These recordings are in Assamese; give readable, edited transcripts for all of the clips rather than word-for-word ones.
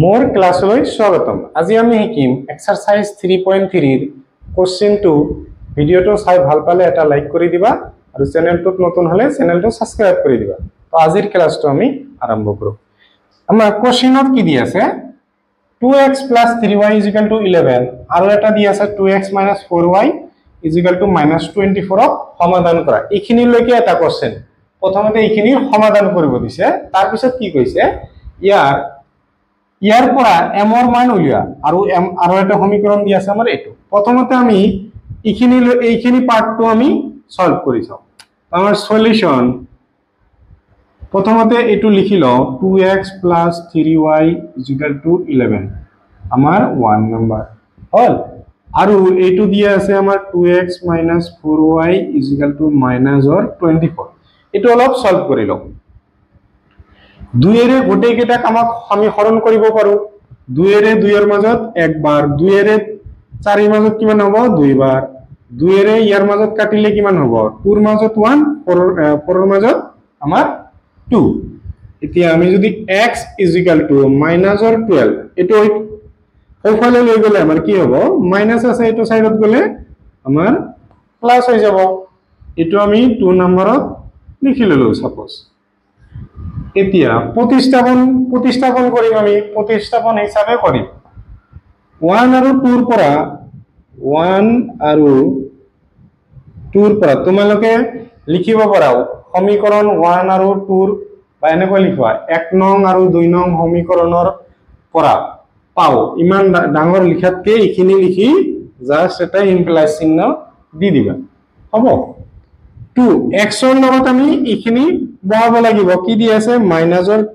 मोर क्लासলৈ স্বাগতম। আজি আমি শিকিম এক্সাৰসাইজ 3.3 এৰ কোশ্চেন 2 ভিডিওটো চাই ভাল পালে এটা লাইক কৰি দিবা আৰু চেনেলটোত নতুন হলে চেনেলটো সাবস্ক্ৰাইব কৰি দিবা। তো আজিৰ ক্লাসটো আমি আৰম্ভ কৰো। আমাৰ কোশ্চেনত কি দি আছে 2x + 3y = 11 আৰু এটা দি আছে 2x - 4y = -24 সমাধান কৰা। এইখিনি লৈকে এটা কোশ্চেন। প্ৰথমতে এইখিনি সমাধান কৰিব দিছে, তাৰ পিছত কি কৈছে ইয়াৰ পৰা m ৰ মান উলিয়া আৰু এটা সমীকৰণ দি আছে আমাৰ এটো। প্ৰথমতে আমি এইখিনি পাৰ্টটো আমি সলভ কৰি চাও। আমাৰ সলিউশন প্ৰথমতে এটো লিখি লও 2x + 3y = 11 আমাৰ 1 নম্বৰ হল আৰু এটো দিয়া আছে আমাৰ 2x - 4y = -24 এটো অলপ সলভ কৰি লও। 2 এৰে গোটেই কেইটা কামক আমি হৰণ কৰিব পাৰো। 2 এৰে 2 এৰ মাজত একবাৰ, 2 এৰে 4 এৰ মাজত কিমান হ'ব 2 বাৰ, 2 এৰে ইয়াৰ মাজত কাটিলে কিমান হ'ব 2 এৰ মাজত 1, 4 এৰ মাজত আমাৰ 2। এতিয়া আমি যদি x = -12 এটো ওফালে লৈ গলে আমাৰ কি হ'ব মাইনাস আছে, এটো সাইডত গলে আমাৰ প্লাস হৈ যাব। এটো আমি 2 নম্বৰত লিখি ললো সাপোজ। এতিয়া প্ৰতিস্থাপন কৰিম আমি প্ৰতিস্থাপন হিচাপে কৰিম 1 আৰু 2 ৰ পৰা 1 আৰু 2 ৰ পৰা তোমালোকে লিখিব পাৰাও সমীকৰণ 1 আৰু 2 ৰ বা এনেকৈ লিখবা 1 নং আৰু 2 নং সমীকৰণৰ পৰা পাও। ইমান ডাঙৰ লিখাতকে এইখিনি লিখি জাস্ট এটা ইমপ্লাই চিহ্ন দি দিবা হ'ব। 2 x ৰ লগত আমি এইখিনি বহাব লাগিব। কি দি আছে -12 +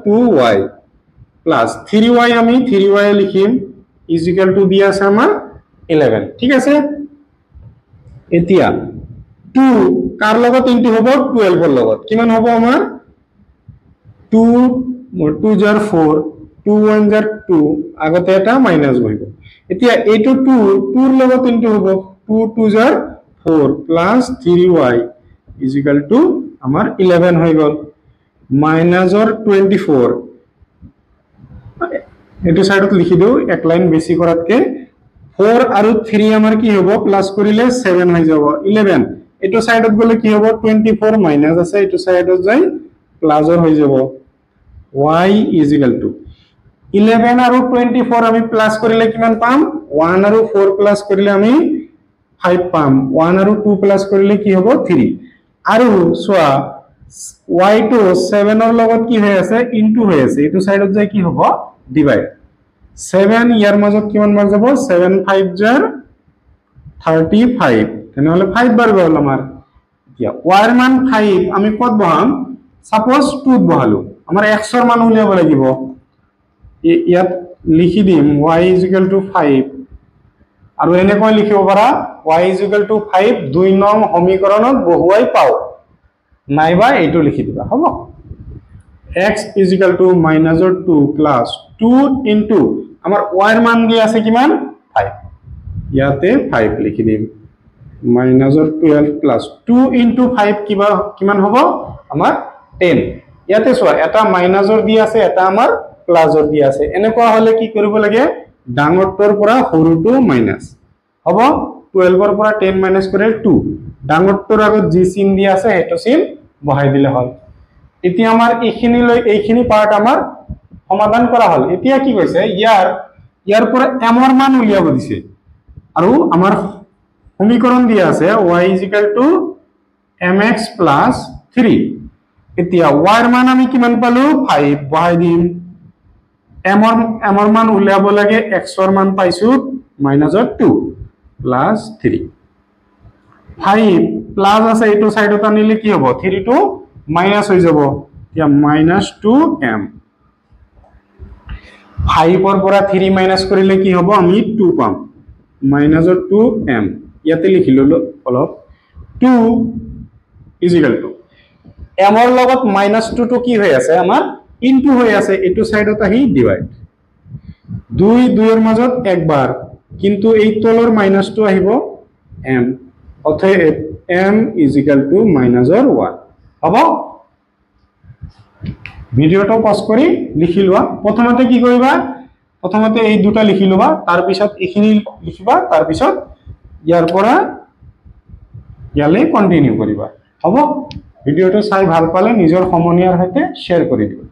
2y প্লাস 3y আমি 3y লিখিম = দি আছে আমাৰ 11 ঠিক আছে। এতিয়া 2 কার লগত ইনটু হ'ব 12 এর লগত কিমান হ'ব আমাৰ 2 2 * 4 2 1 * 2 আগতে এটা মাইনাস বহিব। এতিয়া এইটো 2 2 এর লগত ইনটু হ'ব 2 2 * 4 প্লাস 3y = আমার 11 হৈ গল -24 এটো সাইডত লিখি দিও এক লাইন বেশি কৰাতকে 4 আৰু 3 আমাৰ কি হ'ব প্লাস কৰিলে 7 হৈ যাব 11 এটো সাইডত গলে কি হ'ব 24 মাইনাস আছে এটো সাইডত যাই প্লাসৰ হৈ যাব y = 11 আৰু 24 আমি প্লাস কৰিলে কিমান পাম 1 আৰু 4 প্লাস কৰিলে আমি 5 পাম 1 আৰু 2 প্লাস কৰিলে কি হ'ব 3 আৰু সোয়া y টো 7 এর লগত কি হৈ আছে ইনটু হৈ আছে এটো সাইডত যাই কি হ'ব ডিভাইড 7 ইয়ার মাজত কিমান বার যাব 7 5 * 35 তেনেহলে 5 বার গল আমাৰ। এতিয়া y এৰ মান 5 আমি কত বহাম সাপোজ 2 বহালো আমাৰ x এৰ মান উলিয়াব লাগিব। ইয়াত লিখি দিম y = 5 আৰু এনেকৈ লিখিব পাৰা y = 5 2 নং সমীকৰণত বহুৱাই পাও নাইবা এইটো লিখি দিবা হ'ব। x = -2 প্লাস 2 ইনটু আমাৰ y এর মান দি আছে কিমান 5 ইয়াতে 5 লিখি দিম -12 প্লাস 2 ইনটু 5 কিমান হ'ব আমাৰ 10। ইয়াতে সোয়া এটা মাইনাসৰ দি আছে এটা আমাৰ প্লাসৰ দি আছে এনেকুৱা হলে কি কৰিব লাগে ডাঙৰটোৰ পৰা সৰুটো মাইনাস হ'ব 12 ৰ পৰা 10 মাইনাস কৰে 2 ডাঙৰটোৰ আগত যি চিন দি আছে হেটো চিন বহাই দিলে হল। এতিয়া আমাৰ এইখিনি পাৰ্ট আমাৰ সমাধান কৰা হল। এতিয়া কি কৈছে ইয়াৰ পৰা m ৰ মান উলিয়াব দিছে আৰু আমাৰ সমীকৰণ দিয়া আছে y = mx + 3। এতিয়া y এৰ মান আমি কিমান পালো 5 বহাই দিম m ৰ মান উলিয়াব লাগে x ৰ মান পাইছো -2 প্লাস 3 5 প্লাস আছে এটো সাইডত আনিলে কি হ'ব 3 টো মাইনাস হৈ যাব এতিয়া -2m 5 ৰ পৰা 3 মাইনাস কৰিলে কি হ'ব আমি 2 পাম -2m ইয়াতে লিখি ললো অলপ 2 = m ৰ লগত -2 টো কি হৈ আছে আমাৰ ইনটু হৈ আছে এটো সাইডত আহি ডিভাইড 2 2 এৰ মাজত একবাৰ কিন্তু এই তলৰ মাইনাসটো আহিব m অতএব m = -1 হ'ব। ভিডিওটো পজ কৰি লিখি লোৱা প্ৰথমতে কি কৰিবা প্ৰথমতে এই দুটা লিখি লবা তাৰ পিছত এইখিনি লিখিবা তাৰ পিছত ইয়াৰ পৰা ইয়ালে কন্টিনিউ কৰিবা হ'ব ভিডিওটো চাই ভাল পালে নিজৰ সমনীয়াৰ সৈতে শেয়াৰ কৰি দিবা